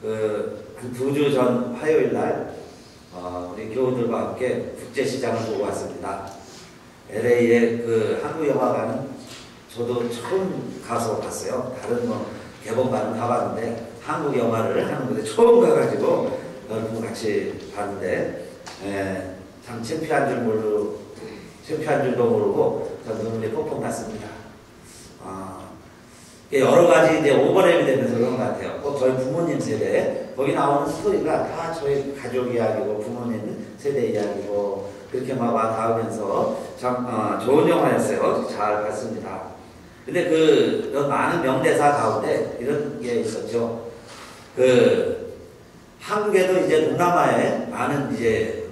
한 2주 전 화요일 날 우리 교우들과 함께 국제시장을 보고 왔습니다. LA의 그 한국영화관은 저도 처음 가서 봤어요. 다른 개봉관은 가봤는데 한국 영화를 하는 곳에 처음 가가지고 여러분 같이 봤는데 참 창피한 줄도 모르고 전 눈물이 폭폭 났습니다. 여러 가지 이제 오버랩이 되면서 그런 것 같아요. 꼭 저희 부모님 세대, 거기 나오는 스토리가 다 저희 가족 이야기고 부모님 세대 이야기고 그렇게 막 와 닿으면서 참 좋은 영화였어요. 잘 봤습니다. 근데 그 많은 명대사 가운데 이런 게 있었죠. 한국에도 이제 동남아에 많은 이제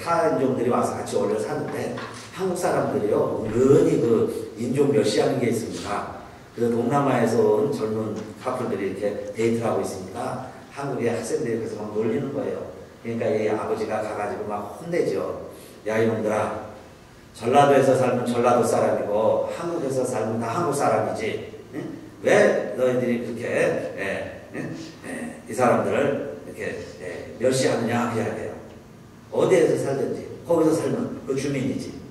타인종들이 와서 같이 오래 사는데 한국 사람들이요 은근히 인종 멸시하는 게 있습니다. 동남아에서 온 젊은 커플들이 이렇게 데이트를 하고 있으니까 한국의 학생들이 그래서 막 놀리는 거예요. 그러니까 이 아버지가 가가지고 막 혼내죠. 야 이놈들아, 전라도에서 살면 전라도 사람이고 한국에서 살면 다 한국 사람이지. 응? 왜 너희들이 그렇게 이 사람들을 이렇게 멸시하느냐 이야기해요. 어디에서 살든지 거기서 살면 그 주민이지.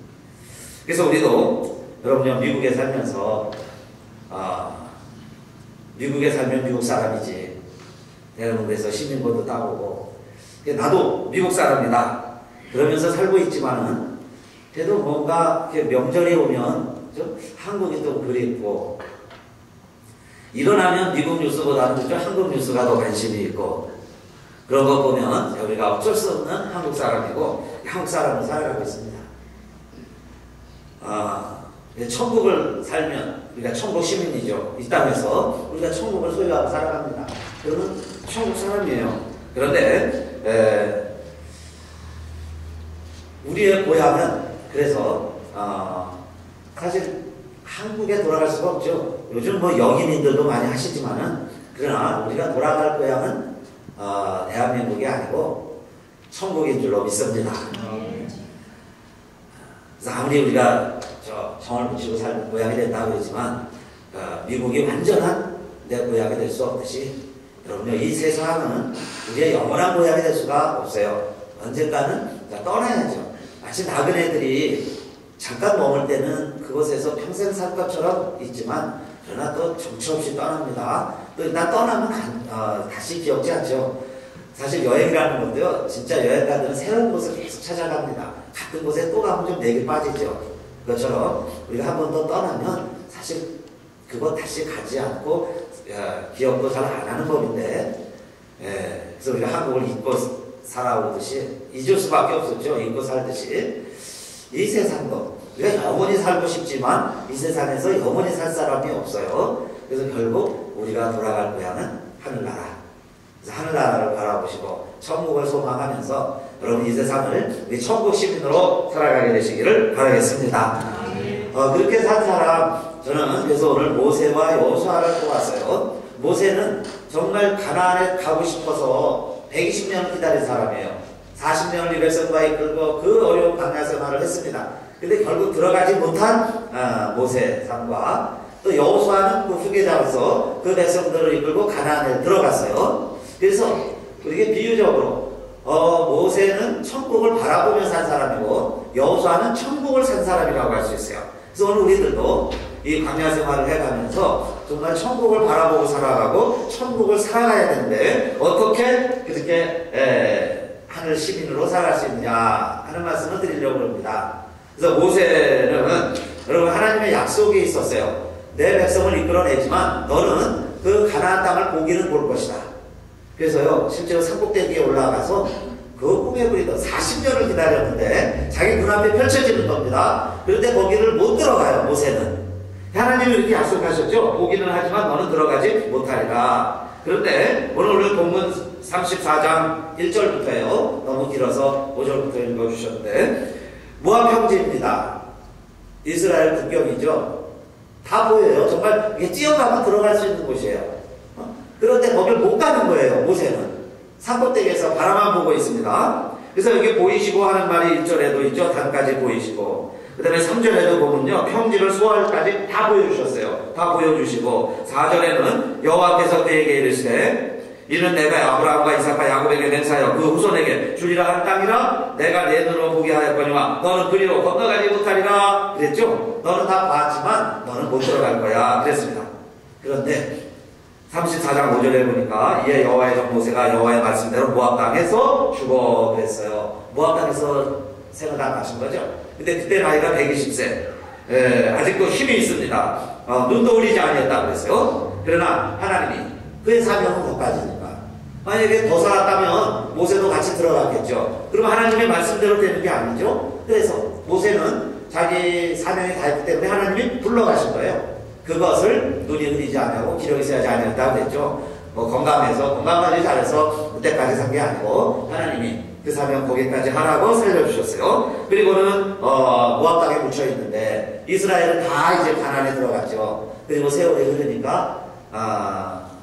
그래서 우리도 여러분요 미국에 살면서 미국에 살면 미국 사람이지. 대한민국에서 시민권도 따보고 나도 미국 사람이다 그러면서 살고 있지만은 그래도 뭔가 명절이 오면 좀 한국이 또 그립고 일어나면 미국 뉴스보다는 좀 한국 뉴스가 더 관심이 있고 그런 거 보면 우리가 어쩔 수 없는 한국 사람이고 한국 사람으로 살아가고 있습니다. 천국을 살면 우리가 천국 시민이죠. 이 땅에서 우리가 천국을 소유하고 살아갑니다. 그러면 천국 사람이에요. 그런데 우리의 고향은 그래서 사실 한국에 돌아갈 수가 없죠. 요즘 영인인들도 많이 하시지만은 그러나 우리가 돌아갈 고향은 대한민국이 아니고 천국인 줄로 믿습니다. 그래서 아무리 우리가 정을 붙이고 살는 고향이 된다고 그러지만 미국이 완전한 내 고향이 될 수 없듯이 여러분요 이 세상은 우리의 영원한 고향이 될 수가 없어요. 언젠가는 떠나야죠. 마치 나그네들이 잠깐 머물 때는 그곳에서 평생 살 것처럼 있지만 그러나 또 정처 없이 떠납니다. 또 일단 떠나면 다시 기억지 않죠. 사실 여행이라는 것도요 진짜 여행가들은 새로운 곳을 계속 찾아갑니다. 같은 곳에 또 가면 좀 내기 빠지죠. 그것처럼 우리가 한 번 더 떠나면 사실 그거 다시 가지 않고 기억도 잘 안 하는 법인데 그래서 우리가 한국을 잊고 살아오듯이 잊을 수밖에 없었죠. 잊고 살듯이 이 세상도 우리가 영원히 살고 싶지만 이 세상에서 영원히 살 사람이 없어요. 그래서 결국 우리가 돌아갈 고향은 하늘나라. 그래서 하늘나라를 바라보시고 천국을 소망하면서 여러분 이 세상을 우리 천국 시민으로 살아가게 되시기를 바라겠습니다. 그렇게 산 사람 저는 그래서 오늘 모세와 여호수아를 뽑았어요. 모세는 정말 가나안에 가고 싶어서 120년을 기다린 사람이에요. 40년을 이 백성과 이끌고 그 어려운 광야 생활을 했습니다. 근데 결국 들어가지 못한 모세 상과 또 여호수아는 그 후계자로서 그 백성들을 이끌고 가나안에 들어갔어요. 그래서 우리에게 비유적으로 모세는 천국을 바라보며 산 사람이고 여호수아는 천국을 산 사람이라고 할 수 있어요. 그래서 오늘 우리들도 이 광야 생활을 해가면서 정말 천국을 바라보고 살아가고 천국을 살아가야 되는데 어떻게 그렇게 하늘 시민으로 살아갈 수 있느냐 하는 말씀을 드리려고 합니다. 그래서 모세는 여러분 하나님의 약속이 있었어요. 내 백성을 이끌어내지만 너는 그 가나안 땅을 보기는 볼 것이다. 그래서요 실제로 산꼭대기에 올라가서 그 꿈에 그리던 40년을 기다렸는데 자기 눈앞에 펼쳐지는 겁니다. 그런데 거기를 못 들어가요. 모세는 하나님이 이렇게 약속하셨죠. 보기는 하지만 너는 들어가지 못하리라. 그런데 오늘 본문 34장 1절부터예요. 너무 길어서 5절부터 읽어주셨는데 모압 평지입니다. 이스라엘 국경이죠. 다 보여요. 정말 이게 뛰어가면 들어갈 수 있는 곳이에요. 그런데 거길 못 가는 거예요. 모세는 산꼭대기에서 바라만 보고 있습니다. 그래서 여기 보이시고 하는 말이 1절에도 있죠. 단까지 보이시고. 그 다음에 3절에도 보면요. 평지를 수월까지 다 보여주셨어요. 다 보여주시고 4절에는 여호와께서 그에게 이르시되 이는 내가 아브라함과 이삭과 야곱에게 맹세하여 그 후손에게 주리라 한 땅이라 내가 내 눈으로 보게 하였거니와 너는 그리로 건너가지 못하리라 그랬죠. 너는 다 봤지만 너는 못 들어갈 거야 그랬습니다. 그런데 34장 5절에 보니까 이에 여호와의 종 모세가 여호와의 말씀대로 모압 땅에서 죽어 그랬어요. 모압 땅에서 생을 다 마신 거죠. 근데 그때 나이가 120세. 아직도 힘이 있습니다. 눈도 울리지 아니했다 그랬어요. 그러나 하나님이 그의 사명은 거기까지니까 만약에 더 살았다면 모세도 같이 들어갔겠죠. 그럼 하나님의 말씀대로 되는 게 아니죠. 그래서 모세는 자기 사명이 다 했기 때문에 하나님이 불러가신 거예요. 그것을 눈이 흐리지 않고 기력이 세하지 않았다고 했죠. 건강해서 건강까지 잘해서 그때까지 산 게 아니고 하나님이 그 사명 거기까지 하라고 살려주셨어요. 그리고는 모압 땅에 묻혀 있는데 이스라엘은 다 이제 가나안에 들어갔죠. 그리고 세월이 흐르니까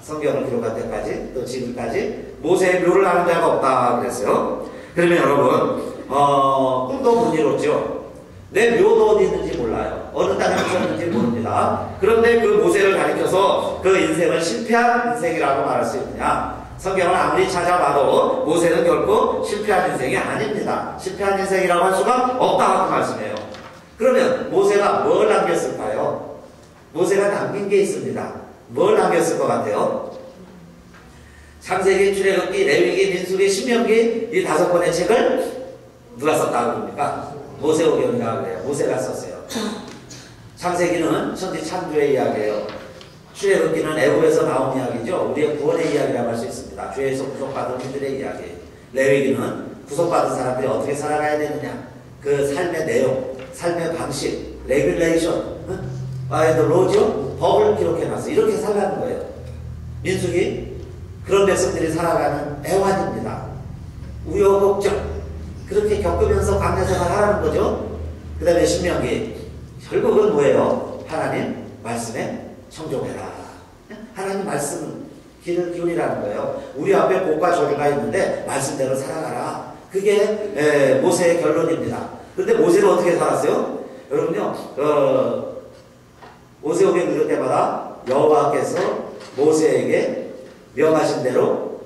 성경을 기록할 때까지 또 지금까지 모세의 묘를 아는 자가 없다 그랬어요. 그러면 여러분 꿈도 못 이뤘죠. 내 묘도 어디 있는지 몰라요. 어느 땅에 묻혔는지 모릅니다. 그런데 그 모세를 가리켜서 그 인생을 실패한 인생이라고 말할 수 있느냐? 성경을 아무리 찾아봐도 모세는 결코 실패한 인생이 아닙니다. 실패한 인생이라고 할 수가 없다고 말씀해요. 그러면 모세가 뭘 남겼을까요? 모세가 남긴 게 있습니다. 뭘 남겼을 것 같아요? 창세기, 출애굽기, 레위기, 민수기, 신명기 이 5권의 책을 누가 썼다고 합니까? 모세오경이라고 그래요. 모세가 썼어요. 창세기는 천지 창조의 이야기예요. 출애굽기는 애굽에서 나온 이야기죠. 우리의 구원의 이야기라고 할 수 있습니다. 죄에서 구속받은 이들의 이야기. 레위기는 구속받은 사람들이 어떻게 살아가야 되느냐. 그 삶의 내용, 삶의 방식, 레귤레이션, 로죠? 법을 기록해놨어요. 이렇게 살아가는 거예요. 민수기, 그런 백성들이 살아가는 애환입니다. 우여곡절, 그렇게 겪으면서 광야생활 하라는 거죠. 그 다음에 신명기, 결국은 뭐예요? 하나님 말씀에 청종해라. 하나님 말씀 길을 기울이라는 거예요. 우리 앞에 복과 저주가 있는데 말씀대로 살아가라. 그게 모세의 결론입니다. 그런데 모세는 어떻게 살았어요? 여러분요, 모세오경 읽을 때마다 여호와께서 모세에게 명하신 대로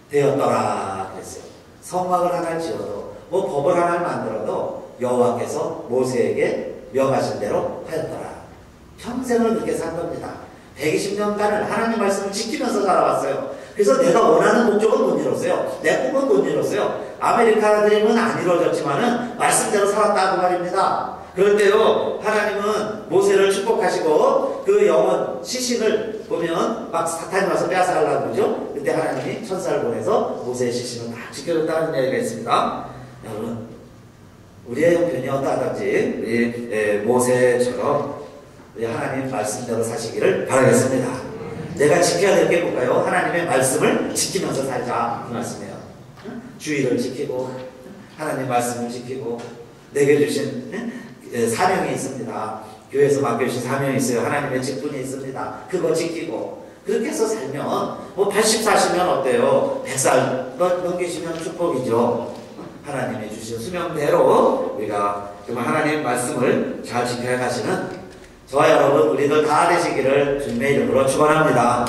되었더라 그랬어요. 성막을 하나 지어도 뭐 법을 하나 만들어도 여호와께서 모세에게 명하신 대로 하였더라. 평생을 그렇게 산 겁니다. 120년간을 하나님 말씀을 지키면서 살아왔어요. 그래서 내가 원하는 목적은 못 이뤘어요. 내 꿈은 못 이뤘어요. 아메리카 드림은 안 이루어졌지만은 말씀대로 살았다고 말입니다. 그런데요, 하나님은 모세를 축복하시고 그 영혼 시신을 보면 막 사탄이 와서 빼앗아가려고 그러죠. 그때 하나님이 천사를 보내서 모세의 시신을 다 지켜줬다는 이야기가 있습니다. 여러분, 우리의 형편이 어떠하든지 우리 모세처럼 우리 하나님 말씀대로 사시기를 바라겠습니다. 내가 지켜야 될 게 뭘까요? 하나님의 말씀을 지키면서 살자 그 말씀이에요. 주의를 지키고 하나님 말씀을 지키고 내게 주신 사명이 있습니다. 교회에서 맡겨주신 사명이 있어요. 하나님의 직분이 있습니다. 그거 지키고 그렇게 해서 살면 뭐 80, 40면 어때요? 100살 넘기시면 축복이죠. 하나님이 주신 수명대로 우리가 정말 하나님 말씀을 잘 지켜 가시는 저와 여러분 우리들 다 되시기를 주님의 이름으로 축원합니다.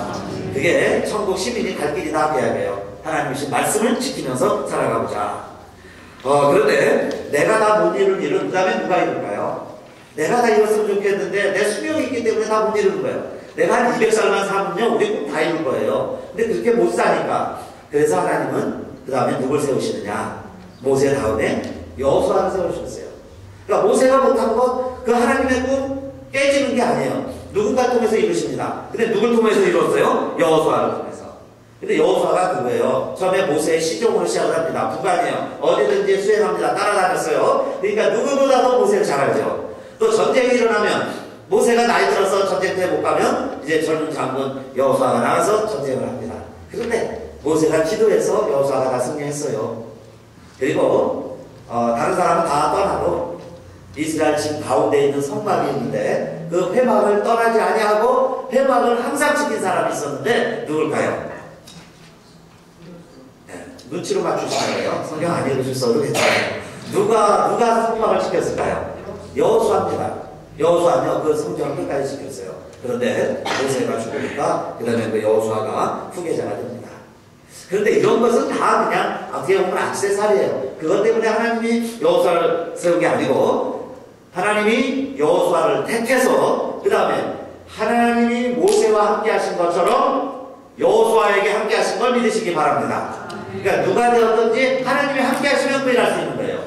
그게 천국 시민이 갈 길이다 그 이야기예요. 하나님이 주신 말씀을 지키면서 살아가보자. 그런데 내가 다 못 이룬 일은 그 다음에 누가 이룰까요? 내가 다 이뤘으면 좋겠는데 내 수명이 있기 때문에 다 못 이루는 거예요. 내가 한 200살만 살면요 우리 꼭 다 이룰 거예요. 근데 그렇게 못 사니까 그래서 하나님은 그 다음에 누굴 세우시느냐? 모세 다음에 여호수아를 세우셨어요. 그러니까 모세가 못한 것 그 하나님의 꿈 깨지는 게 아니에요. 누군가 통해서 이루십니다. 근데 누굴 통해서 이뤘어요? 여호수아를 통해서. 근데 여호수아가 누구예요? 처음에 모세의 시종으로 시작을 합니다. 부관이에요. 어디든지 수행합니다. 따라다녔어요. 그러니까 누구보다도 모세를 잘 알죠. 또 전쟁이 일어나면 모세가 나이 들어서 전쟁터에 못 가면 이제 젊은 장군 여호수아가 나가서 전쟁을 합니다. 그런데 모세가 기도해서 여호수아가 다 승리했어요. 그리고 다른 사람은 다 떠나고 이스라엘 집 가운데 있는 성막이 있는데 그 회막을 떠나지 아니하고 회막을 항상 지킨 사람이 있었는데 누굴까요? 눈치로 맞추시는 거예요. 성경 안 읽으셨어도 괜찮아요. 누가 속박을 시켰을까요? 여호수아입니다. 여호수아는요, 그 성경을 끝까지 지켰어요. 그런데 모세가 죽으니까 그 다음에 그 여호수아가 후계자가 됩니다. 그런데 이런 것은 다 그냥 어떻게 보면 액세서리예요. 그것 때문에 하나님이 여호수아를 세운 게 아니고 하나님이 여호수아를 택해서 그 다음에 하나님이 모세와 함께 하신 것처럼 여호수아에게 함께 하신 걸 믿으시기 바랍니다. 그러니까 누가 되었든지 하나님이 함께 하시면 그 일할 수 있는 거예요.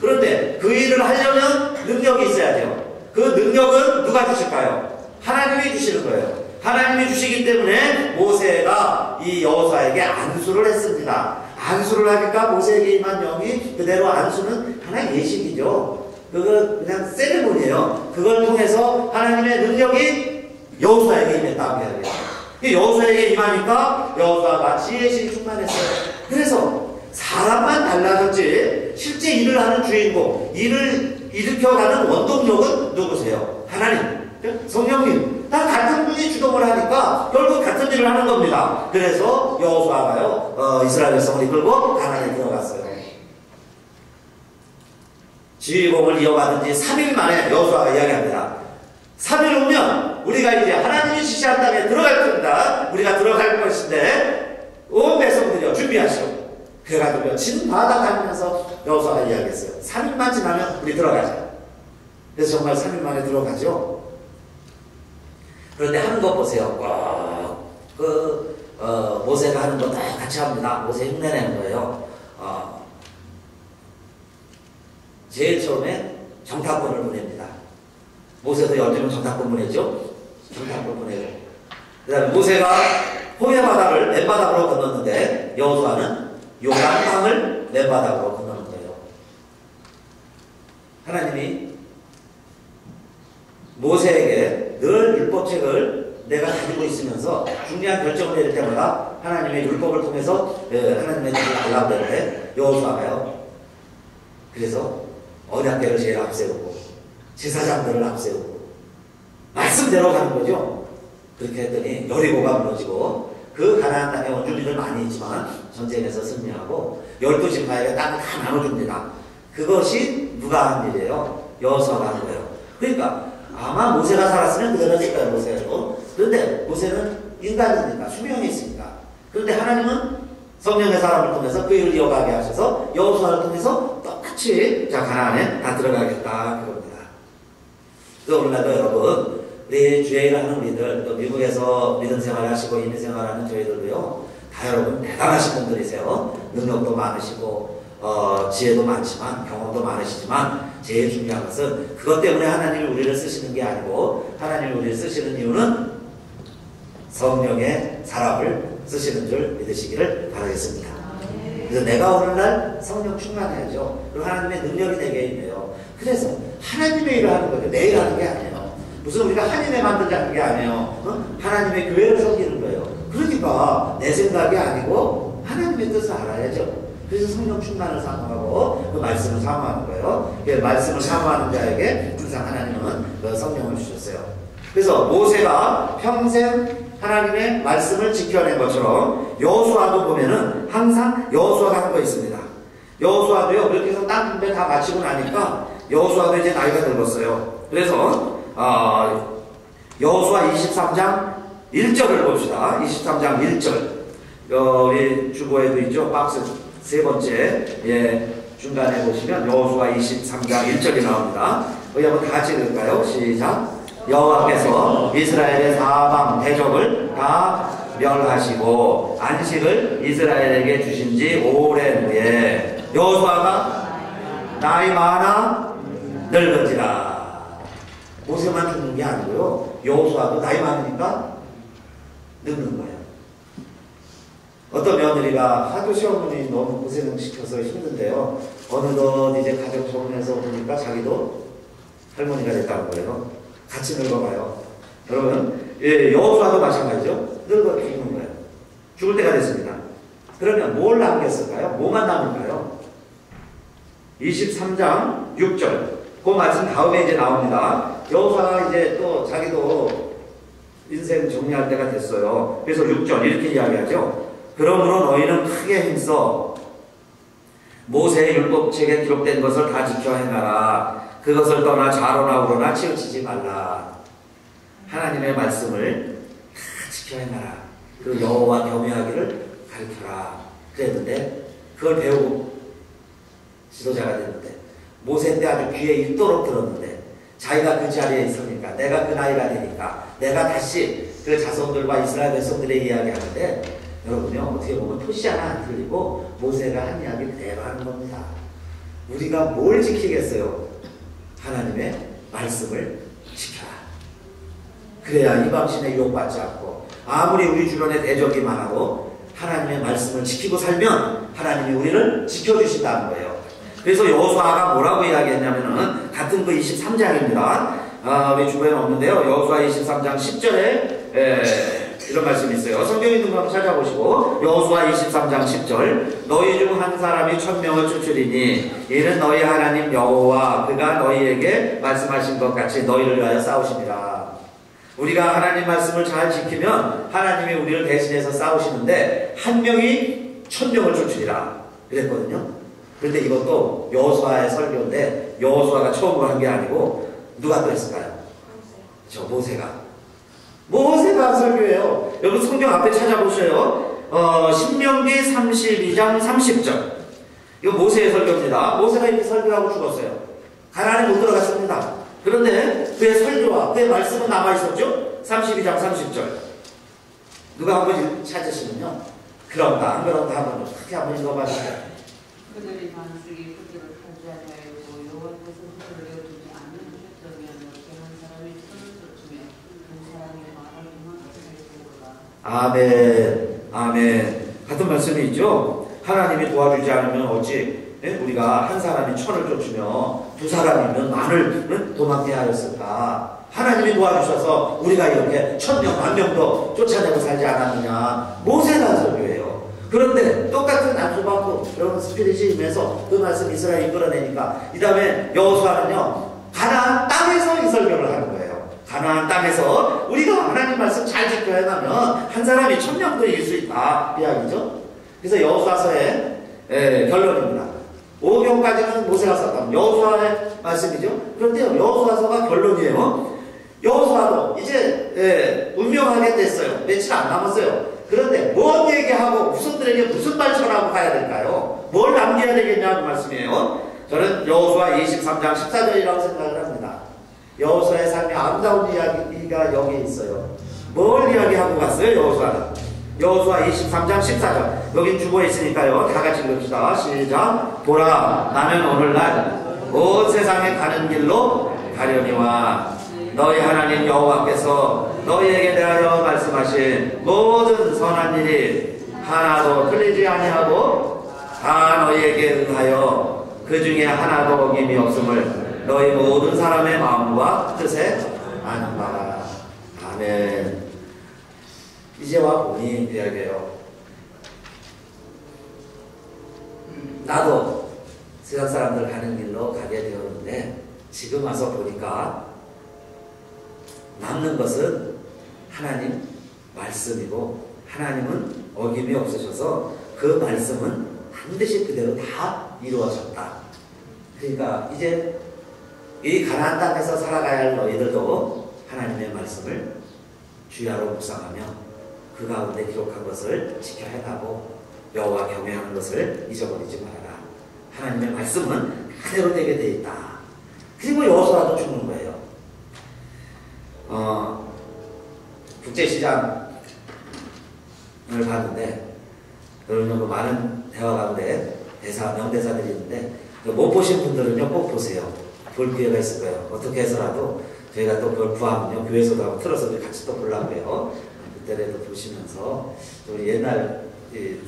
그런데 그 일을 하려면 능력이 있어야 돼요. 그 능력은 누가 주실까요? 하나님이 주시는 거예요. 하나님이 주시기 때문에 모세가 이 여호수아에게 안수를 했습니다. 안수를 하니까 모세에게 임한 영이 그대로 안수는 하나의 예식이죠. 그거 그냥 세레모니예요. 그걸 통해서 하나님의 능력이 여호수아에게 임했다고 해야 돼요. 여호수아에게 임하니까 여호수아가 지혜심이 충만했어요. 그래서 사람만 달라졌지 실제 일을 하는 주인공, 일을 일으켜가는 원동력은 누구세요? 하나님, 성령님. 다 같은 분이 주동을 하니까 결국 같은 일을 하는 겁니다. 그래서 여호수아가요 이스라엘 백성을 이끌고 가나안에 들어갔어요. 지휘봉을 이어받은 지 3일 만에 여호수아가 이야기합니다. 3일 후면 우리가 이제 하나님이 지시한 땅에 들어갈 겁니다. 우리가 들어갈 것인데 온 백성들이요 준비하시오. 그래가지고 진 바다 다니면서 여호수아가 이야기했어요. 3일만 지나면 우리 들어가자. 그래서 정말 3일 만에 들어가죠. 그런데 하는 것 보세요. 모세가 하는 거 다 같이 합니다. 모세 흉내내는 거예요. 제일 처음에 정탐꾼을 보냅니다. 모세도 12명 정탐꾼 보냈죠? 정탐꾼 보내고. 그 다음에 모세가 호메바다를 맨바닥으로 건넜는데 여호수아는 요단강을 맨바닥으로 건너는 거예요. 하나님이 모세에게 늘 율법책을 내가 가지고 있으면서 중요한 결정을 내릴 때마다 하나님의 율법을 통해서 하나님의 뜻을 알라고 했는데 여호수아가요. 그래서 언약궤를 제일 앞세우고 제사장들을 앞세우고 말씀대로 가는 거죠. 그렇게 했더니 여리고가 무너지고 그 가나안 땅에 원주민들 많이 있지만 전쟁에서 승리하고 12지파에게 땅을 다 나눠줍니다. 그것이 누가 한 일이에요? 여호수아가 한 거예요. 그러니까 아마 모세가 살았으면 그대로였을 거예요. 모세도. 그런데 모세는 인간이니까 수명이 있으니까. 그런데 하나님은 성령의 사람을 통해서 그 일을 이어가게 하셔서 여호수아를 통해서 똑같이 자 가나안에 다 들어가겠다 그럽니다. 그래서 오늘날도 여러분 우리 주의 일을 하는 우리들 또 미국에서 믿음 생활을 하시고 이민 생활하는 저희들도요 다 여러분 대단하신 분들이세요. 능력도 많으시고 지혜도 많지만 경험도 많으시지만 제일 중요한 것은 그것 때문에 하나님이 우리를 쓰시는 게 아니고 하나님이 우리를 쓰시는 이유는 성령의 사람을 쓰시는 줄 믿으시기를 바라겠습니다. 그래서 내가 오늘날 성령 충만해야죠. 그럼 하나님의 능력이 내게 있네요. 그래서 하나님의 일을 하는 거죠. 내 일 하는 게 아니에요. 무슨 우리가 한인에 만들자는 게 아니에요. 하나님의 교회를 섬기는 거예요. 그러니까 내 생각이 아니고 하나님의 뜻을 알아야죠. 그래서 성령 충만을 사모하고 그 말씀을 사모하는 거예요. 그 말씀을 사모하는 자에게 항상 하나님은 그 성령을 주셨어요. 그래서 모세가 평생 하나님의 말씀을 지켜낸 것처럼 여호수아도 보면은 항상 여호수아가 한 거 있습니다. 여호수아도요 그렇게 해서 땅 분배 다 마치고 나니까 여호수아도 이제 나이가 들었어요. 그래서 여호수아 23장 1절을 봅시다. 23장 1절 우리 주보에도 있죠. 박스 세 번째 중간에 보시면 여호수아 23장 1절이 나옵니다. 여기 한번 다 같이 읽을까요? 시작. 여호와께서 이스라엘의 사방 대적을 다 멸하시고 안식을 이스라엘에게 주신 지 오랜 후에 여호수아가 나이 많아 늙은지라. 모세만 죽는 게 아니고요 여호수아도 나이 많으니까 늙는 거예요. 어떤 며느리가 하도 시어머니 너무 고생시켜서 힘든데요 어느덧 이제 가족 결혼해서 보니까 자기도 할머니가 됐다는 거예요. 같이 늙어가요. 여러분 여호수아도 마찬가지죠. 늙어 죽는 거예요. 죽을 때가 됐습니다. 그러면 뭘 남겼을까요? 뭐만 남을까요? 23장 6절 그 말씀 다음에 이제 나옵니다. 여호수아가 이제 또 자기도 인생 정리할 때가 됐어요. 그래서 6절 이렇게 이야기하죠. 그러므로 너희는 크게 힘써 모세의 율법책에 기록된 것을 다 지켜 행하라. 그것을 떠나 좌로나 우로나 치우치지 말라. 하나님의 말씀을 다 지켜 행하라. 그리고 여호와 경외하기를 가르쳐라. 그랬는데 그걸 배우고 지도자가 됐는데 모세 때 아주 귀에 익도록 들었는데 자기가 그 자리에 있으니까 내가 그 나이가 되니까 내가 다시 그 자손들과 이스라엘 백성들의 이야기하는데 여러분요 어떻게 보면 토시 하나 안 틀리고 모세가 한 이야기 그대로 하는 겁니다. 우리가 뭘 지키겠어요? 하나님의 말씀을 지켜라. 그래야 이방신에 유혹받지 않고 아무리 우리 주변에 대적이 많아도 하나님의 말씀을 지키고 살면 하나님이 우리를 지켜주신다는 거예요. 그래서 여호수아가 뭐라고 이야기했냐면은 같은 그 23장입니다. 우리 주변에 없는데요. 여호수아 23장 10절에 이런 말씀이 있어요. 성경 있는 거 한번 찾아보시고 여호수아 23장 10절 너희 중 한 사람이 1000명을 쫓으리니 이는 너희 하나님 여호와 그가 너희에게 말씀하신 것 같이 너희를 위하여 싸우심이라. 우리가 하나님 말씀을 잘 지키면 하나님이 우리를 대신해서 싸우시는데 한 명이 1000명을 쫓으리라 그랬거든요. 그런데 이것도 여호수아의 설교인데 여호수아가 처음으로 한 게 아니고 누가 또 했을까요? 저 모세가 설교해요. 여러분 성경 앞에 찾아보셔요. 신명기 32장 30절 이거 모세의 설교입니다. 모세가 이렇게 설교하고 죽었어요. 가나안에 못 들어갔습니다. 그런데 그의 설교와 그의 말씀은 남아있었죠. 32장 30절 누가 한번 찾으시면요 그런가 안 그런가 한번 크게 한번 읽어봐주세요. 그들이 반석이 그들을 하지 아니하였고 여호와께서 그들을 내어주지 않으셨다면 어떻게 한 사람이 천을 쫓으며 그 사람이 말할 만한 아멘. 같은 말씀이 있죠. 하나님이 도와주지 않으면 어찌 우리가 한 사람이 천을 쫓으며 두 사람이면 만을 도망해야 하였을까. 하나님이 도와주셔서 우리가 이렇게 1000명, 10,000명도 쫓아내고 살지 않았느냐. 모세가 설교해요. 그런데 똑같은 안수받고 이런 스피릿이 임해서 그 말씀 이스라엘이 이끌어내니까 이 다음에 여호수아는요 가나안 땅에서 이 설교를 하는 거예요. 가나안 땅에서 우리가 하나님 말씀 잘 지켜야 하면 한 사람이 1000명도 이길 수 있다 이야기죠. 그래서 여호수아서의 결론입니다. 5경까지는 모세가 썼다. 여호수아의 말씀이죠. 그런데요 여호수아서가 결론이에요. 여호수아도 이제 운명하게 됐어요. 며칠 안 남았어요. 그런데 뭔 얘기하고 후손들에게 무슨 말 전하고 가야 될까요? 뭘 남겨야 되겠냐는 말씀이에요. 저는 여호수아 23장 14절이라고 생각을 합니다. 여호수아의 삶이 아름다운 이야기가 여기 있어요. 뭘 이야기하고 갔어요 여호수아는? 여호수아 23장 14절 여긴 주보에 있으니까요 다 같이 읽읍시다. 시작. 보라 나는 오늘날 온 세상에 가는 길로 가려니와 너희 하나님 여호와께서 너희에게 대하여 말씀하신 모든 선한 일이 하나도 틀리지 아니하고 다 너희에게 응하여 그 중에 하나도 어김이 없음을 너희 모든 사람의 마음과 뜻에 아는 바라. 아멘. 이제 와 보니 이야기해요. 나도 세상 사람들 가는 길로 가게 되었는데 지금 와서 보니까 남는 것은 하나님 말씀이고 하나님은 어김이 없으셔서 그 말씀은 반드시 그대로 다 이루어졌다. 그러니까 이제 이 가나안 땅에서 살아가야 할 너희들도 하나님의 말씀을 주야로 묵상하며 그 가운데 기록한 것을 지켜 행하고 여호와 경외하는 것을 잊어버리지 말아라. 하나님의 말씀은 그대로 되게 돼 있다. 그리고 여호수아도 죽는 거예요. 국제시장을 봤는데 여러분 많은 대화 가운데 명대사들이 있는데 못 보신 분들은요 꼭 보세요. 볼 기회가 있을 거예요. 어떻게 해서라도 저희가 또 그걸 구하면요 교회에서도 하고 틀어서 같이 또 보려고 해요. 그때라도 보시면서 우리 옛날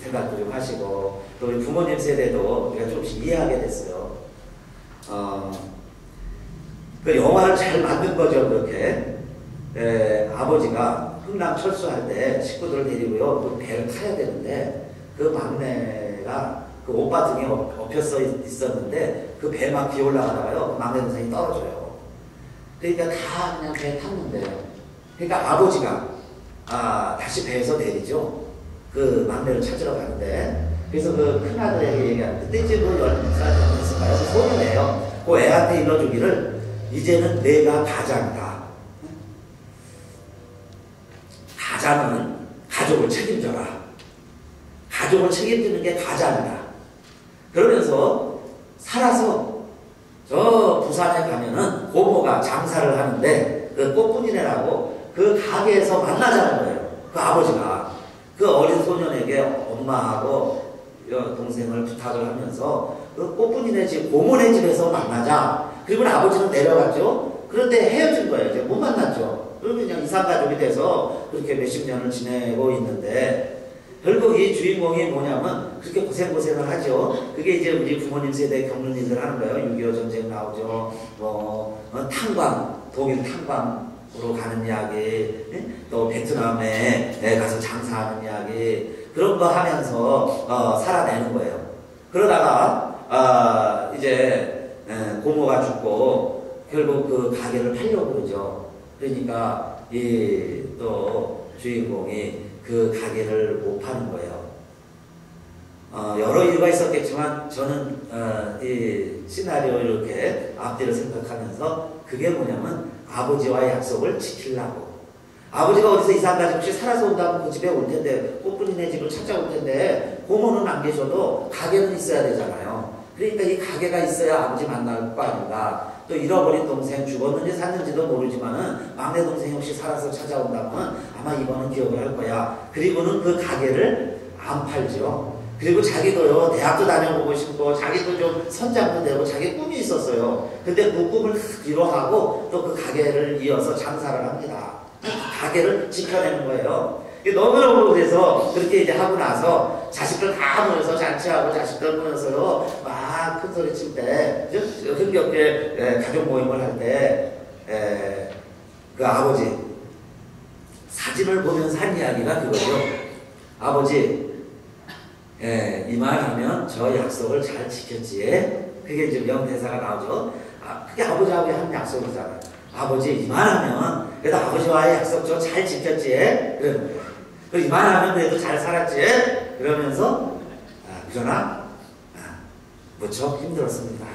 생각도 좀 하시고 또 우리 부모님 세대도 우리가 조금씩 이해하게 됐어요. 그 영화를 잘 만든 거죠. 그렇게 아버지가 흥남 철수할 때 식구들을 데리고요 그 배를 타야 되는데 그 막내가 그 오빠 등에 엎혀서 있었는데 그 배 막 기어 올라가다가요 그 막내 동생이 떨어져요. 그러니까 다 그냥 배에 탔는데요. 그러니까 아버지가 다시 배에서 내리죠. 그 막내를 찾으러 가는데 그래서 그 큰아들에게 얘기하는, 그때 이제 뭐 10살 정도 됐을까요? 소년이에요. 그 애한테 일러주기를, 이제는 내가 가장이다. 가장은 가족을 책임져라. 가족을 책임지는 게 가장이다. 그러면서 살아서 저 부산에 가면은 고모가 장사를 하는데 그 꽃분이네라고 그 가게에서 만나자는 거예요. 그 아버지가 그 어린 소년에게 엄마하고 동생을 부탁을 하면서 그 꽃분이네 집 고모네 집에서 만나자. 그리고 아버지는 내려갔죠. 그런데 헤어진 거예요. 이제 못 만났죠. 그러면 그냥 이산가족이 돼서 그렇게 몇십 년을 지내고 있는데, 결국 이 주인공이 뭐냐면 그렇게 고생을 하죠. 그게 이제 우리 부모님 세대 겪는 일들 하는 거예요. 6.25 전쟁 나오죠. 탄광, 독일 탄광으로 가는 이야기, 또 베트남에 가서 장사하는 이야기, 그런 거 하면서 살아내는 거예요. 그러다가 이제 고모가 죽고 결국 그 가게를 팔려고 그러죠. 그러니까 이 또 주인공이 그 가게를 못 파는 거예요. 여러 이유가 있었겠지만 저는 이 시나리오 이렇게 앞뒤를 생각하면서 그게 뭐냐면 아버지와의 약속을 지키려고. 아버지가 어디서 이산가족 혹시 살아서 온다면 그 집에 올 텐데, 꽃분이네 집을 찾아올 텐데 고모는 안 계셔도 가게는 있어야 되잖아요. 그러니까 이 가게가 있어야 아버지 만날 거 아닌가. 또 잃어버린 동생, 죽었는지 샀는지도 모르지만은 막내 동생이 혹시 살아서 찾아온다면 아마 이번은 기억을 할 거야. 그리고는 그 가게를 안 팔죠. 그리고 자기도요, 대학도 다녀보고 싶고 자기도 좀 선장도 되고 자기 꿈이 있었어요. 근데 그 꿈을 이뤄하고 또 그 가게를 이어서 장사를 합니다. 가게를 지켜내는 거예요. 너무너무 그래서 그렇게 이제 하고 나서 자식들 다 모여서 잔치하고 자식들 모여서요 막 큰 소리 칠 때, 흥겹게 가족 모임을 할 때 그 아버지 사진을 보면서 한 이야기가 그거죠. 아버지, 이만하면 저 약속을 잘 지켰지. 그게 이제 명대사가 나오죠. 그게 아버지하고 한 약속이잖아요. 아버지, 이만하면 그래도 아버지와의 약속 저 잘 지켰지. 그러는 거예요. 그 이만하면 그래도 잘 살았지. 그러면서 그러나 무척 힘들었습니다.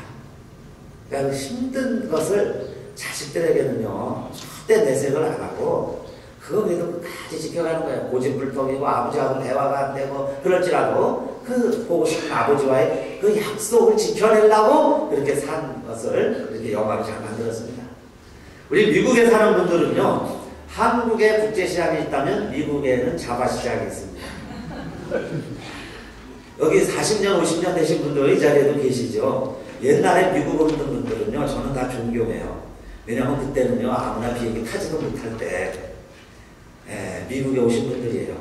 그러니까 힘든 것을 자식들에게는요 절대 내색을 안 하고 그거 그래도 끝까지 지켜가는 거예요. 고집불통이고 아버지하고 대화가 안 되고 그럴지라도 그 보고 싶은 아버지와의 그 약속을 지켜내려고 그렇게 산 것을 이렇게 영화로 잘 만들었습니다. 우리 미국에 사는 분들은요, 한국에 국제시장이 있다면 미국에는 자바시장이 있습니다. 여기 40년, 50년 되신 분들 이 자리에도 계시죠. 옛날에 미국 오던 분들은요, 저는 다 존경해요. 왜냐하면 그때는요, 아무나 비행기 타지도 못할 때 미국에 오신 분들이에요.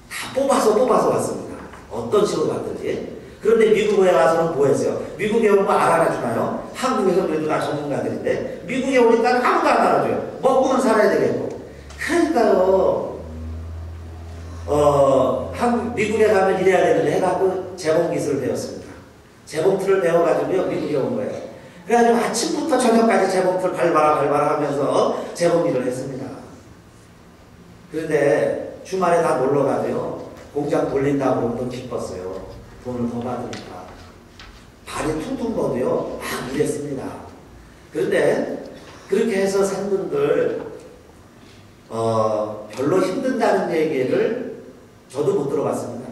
다 뽑아서 왔습니다. 어떤 식으로 왔든지. 그런데 미국에 와서는 뭐 했어요? 미국에 오면 알아주나요? 한국에서 그래도 다 전문가들인데 미국에 오니까 아무도 안 알아줘요. 먹고는 살아야 되겠고. 그러니까요. 미국에 가면 이래야 되는데 해갖고 재봉기술을 배웠습니다. 재봉틀을 배워가지고요 미국에 온 거예요. 그래가지고 아침부터 저녁까지 재봉틀 발바라 하면서 재봉일을 했습니다. 그런데 주말에 다 놀러가고요 공장 돌린다고 그러면 더 기뻤어요. 돈을 더 받으니까. 발이 퉁퉁 거도요 막 일했습니다. 그런데 그렇게 해서 산 분들 별로 힘든다는 얘기를 저도 못 들어봤습니다.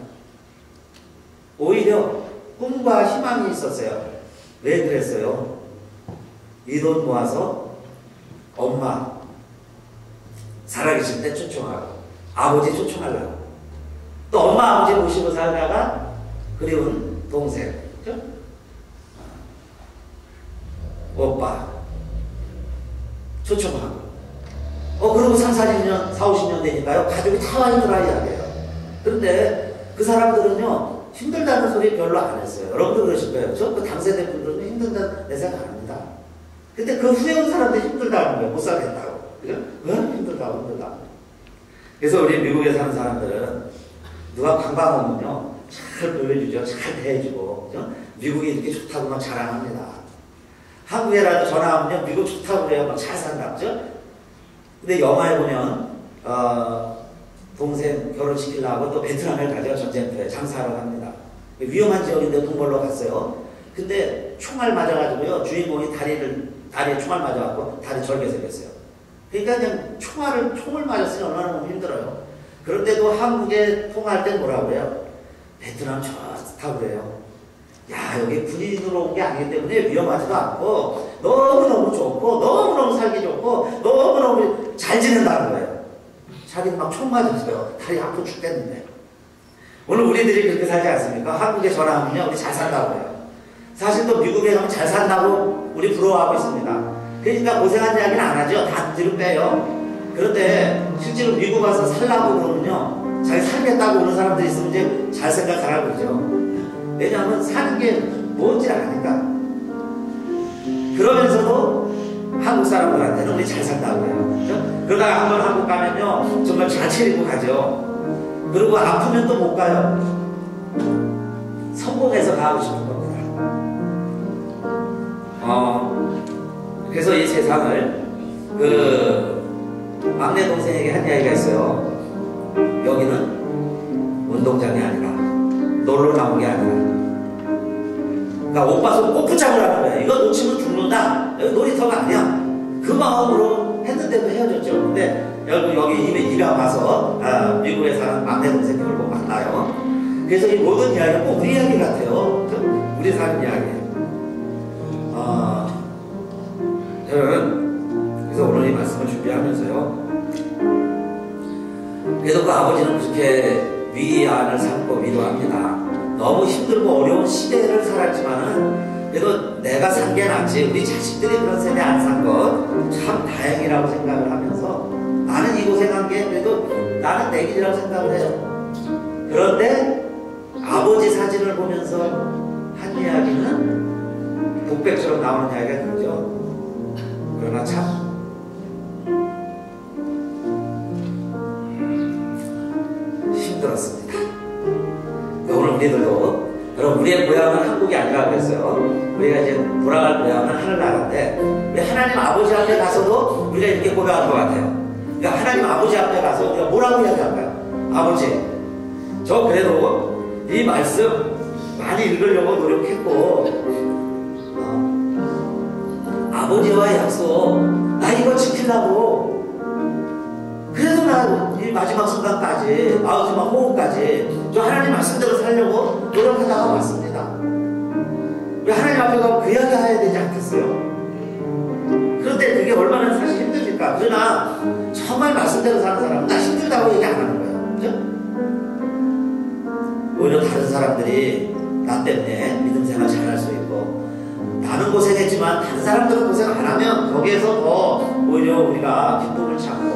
오히려 꿈과 희망이 있었어요. 왜 그랬어요? 이 돈 모아서 엄마 살아계실 때 초청하고 아버지 초청하려고 또 엄마 아버지 모시고 살다가 그리운 동생 그렇죠? 오빠 초청하고 그러고 3, 40년, 4, 50년 되니까요 가족이 다 많이 들어야 이야기해요. 그런데 그 사람들은요 힘들다는 소리 별로 안 했어요. 여러분도 그러실 거예요. 저 그 당세대 분들은 힘들다 내 생각 안 합니다. 근데 그 후에 온 사람들이 힘들다는 거예요. 못 살겠다고. 그죠? 힘들다고. 그래서 우리 미국에 사는 사람들은 누가 관광 오면요 잘 보여주죠. 잘 대해주고. 그죠? 미국이 이렇게 좋다고 막 자랑합니다. 한국에라도 전화하면요 미국 좋다고 그래요. 막 잘 산다. 그죠? 근데 영화에 보면 동생 결혼시키려고 또 베트남에 가죠. 전쟁터에 장사하러 갑니다. 위험한 지역인데 동벌로 갔어요. 근데 총알 맞아가지고요. 주인공이 다리에 총알 맞아갖고 다리 절개 생겼어요. 그러니까 그냥 총을 맞았으니 얼마나 너무 힘들어요. 그런데도 한국에 통화할 때 뭐라고 해요? 베트남 좋다고 그래요. 야, 여기 군인으로 온 게 아니기 때문에 위험하지도 않고 너무너무 좋고 너무너무 살기 좋고 너무너무 잘 지낸다는 거예요. 자기는 막 총 맞았어요. 다리 아프고 죽겠는데. 오늘 우리들이 그렇게 살지 않습니까? 한국에 전화하면요, 우리 잘 산다고 해요. 사실 또 미국에 가면 잘 산다고 우리 부러워하고 있습니다. 그러니까 고생한 이야기는 안 하죠. 다 뒤로 빼요. 그런데 실제로 미국 와서 살라고 그러면요, 잘 살겠다고 오는 사람들이 있으면 이제 잘 생각하라고 그러죠. 왜냐하면 사는 게 뭔지 아니까. 그러면서도 한국 사람들한테는 우리 잘 산다고 해요. 그렇죠? 그러다가 한번 한국 가면요, 정말 잘 차리고 가죠. 그리고 아프면 또 못 가요. 성공해서 가고 싶은 겁니다. 그래서 이 세상을 막내 동생에게 한 이야기가 있어요. 여기는 운동장이 아니라 놀러 나온 게 아니라, 그러니까 오빠 손 꼭 붙잡으라는 거야. 이거 놓치면 죽는다. 여기 놀이터가 아니야. 그 마음으로 했는데도 헤어졌죠. 근데 여기 입양 와서 미국에 사는 막내 동생을 꼭 만나요. 그래서 이 모든 이야기는 꼭 우리 이야기 같아요. 우리 사는 이야기. 저는 그래서 오늘 이 말씀을 준비하면서요, 그래도 그 아버지는 그렇게 위안을 삼고 위로합니다. 너무 힘들고 어려운 시대를 살았지만은 그래도 내가 산 게 낫지, 우리 자식들이 그런 세대 안 산 것 참 다행이라고 생각을 하면서, 나는 이 고생한 게 그래도 나는 내 길이라고 생각을 해요. 그런데 아버지 사진을 보면서 한 이야기는 북백처럼 나오는 이야기가 그러죠. 그러나 참 힘들었습니다. 오늘 우리들도, 여러분, 우리의 고향은 한국이 아니라고 그랬어요. 우리가 이제 돌아갈 고향은 하늘나라인데, 우리 하나님 아버지 앞에 가서도 우리가 이렇게 고백할 것 같아요. 그러니까 하나님 아버지 앞에 가서 우리가 뭐라고 이야기할까요? 아버지, 저 그래도 이 말씀 많이 읽으려고 노력했고, 아버지와의 약속, 나 이거 지키려고, 그래서 나 이 마지막 순간까지, 마지막 호흡까지 저 하나님 말씀대로 살려고 노력하다가 왔습니다. 우리 하나님 앞에 가면 그 이야기 해야 되지 않겠어요? 그런데 그게 얼마나 사실 힘듭니까? 그러나 정말 말씀대로 사는 사람은 나 힘들다고 얘기 안 하는 거예요. 그죠? 오히려 다른 사람들이 나 때문에 믿음 생활 잘할 수 있고, 나는 고생했지만 다른 사람들은 고생 안 하면 거기에서 더 오히려 우리가 기쁨을 찾고,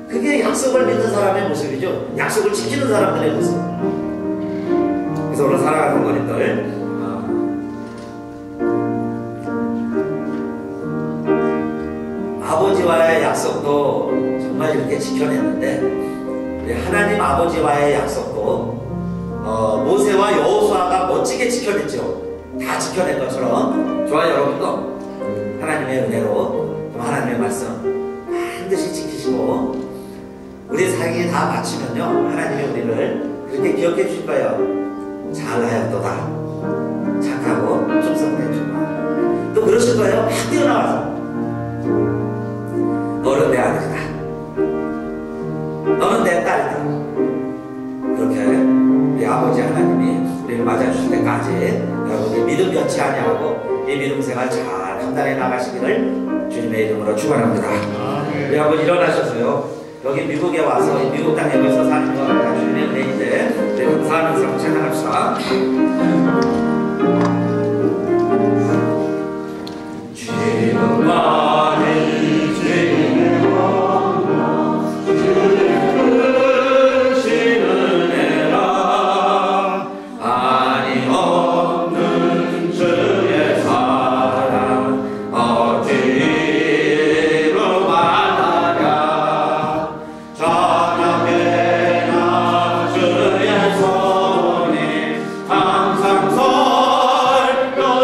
그게 약속을 믿는 사람의 모습이죠. 약속을 지키는 사람들의 모습. 그래서 오늘 살아가는 거리들, 아버지와의 약속도 정말 이렇게 지켜냈는데, 우리 하나님 아버지와의 약속도 모세와 여호수아가 멋지게 지켜냈죠. 다 지켜낸 것처럼 저와 여러분도 하나님의 은혜로 하나님의 말씀 반드시 지키시고, 우리 삶이 다 마치면요, 하나님이 우리를 그렇게 기억해 주실 거예요. 잘하였도다, 착하고 충성된 종아. 또 그러실 거예요. 막 뛰어나와서 너는 내 아들이다, 너는 내 딸이다. 그렇게 우리 아버지 하나님이 우리를 맞아주실 때까지 여러분이 믿음 변치 아니하고 이 믿음 생활 잘 감당해 나가시기를 주님의 이름으로 축원합니다. 우리 아버지 일어나셔서요, 여기 미국에 와서 미국 땅에 여기서 사는 거 다 주님의 은혜인데 우리 감사하면서 찬양합시다. 지금만이 주님의 원망, 주의 크신 은혜라, 아니 없는 주의 사랑 어찌로 말하랴. 자나게나 주의 손이 항상 살펴주시고